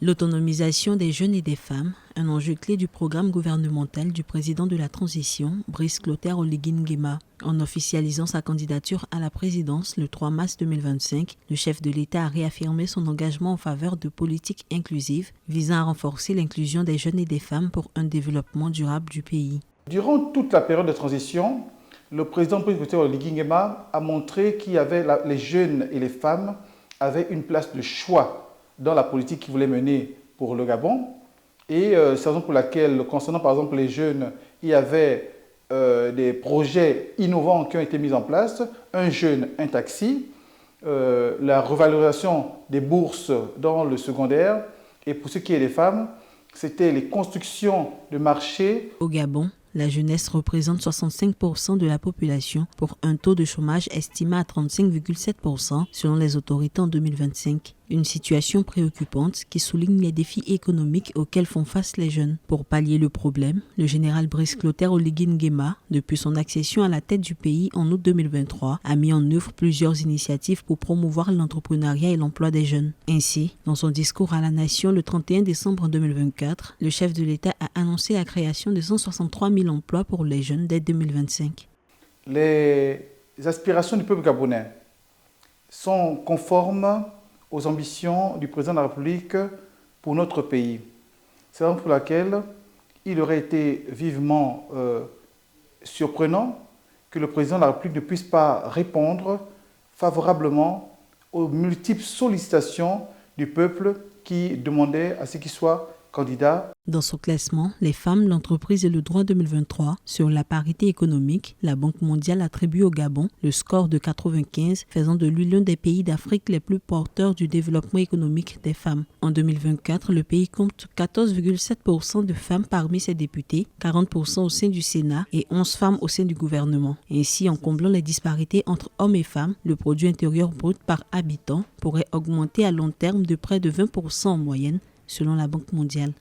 L'autonomisation des jeunes et des femmes, un enjeu clé du programme gouvernemental du président de la transition, Brice Clotaire Oligui Nguema. En officialisant sa candidature à la présidence le 3 mars 2025, le chef de l'État a réaffirmé son engagement en faveur de politiques inclusives visant à renforcer l'inclusion des jeunes et des femmes pour un développement durable du pays. Durant toute la période de transition, le président Brice Clotaire Oligui Nguema a montré qu'il y avait les jeunes et les femmes avaient une place de choix dans la politique qu'il voulait mener pour le Gabon. Et c'est la raison pour laquelle, concernant par exemple les jeunes, il y avait des projets innovants qui ont été mis en place. Un jeune, un taxi, la revalorisation des bourses dans le secondaire. Et pour ce qui est des femmes, c'était les constructions de marchés. Au Gabon, la jeunesse représente 65% de la population pour un taux de chômage estimé à 35,7% selon les autorités en 2025. Une situation préoccupante qui souligne les défis économiques auxquels font face les jeunes. Pour pallier le problème, le général Brice Clotaire Oligui Nguema, depuis son accession à la tête du pays en août 2023, a mis en œuvre plusieurs initiatives pour promouvoir l'entrepreneuriat et l'emploi des jeunes. Ainsi, dans son discours à la nation le 31 décembre 2024, le chef de l'État a annoncé la création de 163 000 emplois pour les jeunes dès 2025. Les aspirations du peuple gabonais sont conformes aux ambitions du président de la République pour notre pays. C'est la raison pour laquelle il aurait été vivement surprenant que le président de la République ne puisse pas répondre favorablement aux multiples sollicitations du peuple qui demandait à ce qu'il soit candidat. Dans son classement, les femmes, l'entreprise et le droit 2023 sur la parité économique, la Banque mondiale attribue au Gabon le score de 95, faisant de lui l'un des pays d'Afrique les plus porteurs du développement économique des femmes. En 2024, le pays compte 14,7% de femmes parmi ses députés, 40% au sein du Sénat et 11 femmes au sein du gouvernement. Ainsi, en comblant les disparités entre hommes et femmes, le produit intérieur brut par habitant pourrait augmenter à long terme de près de 20% en moyenne, selon la Banque mondiale.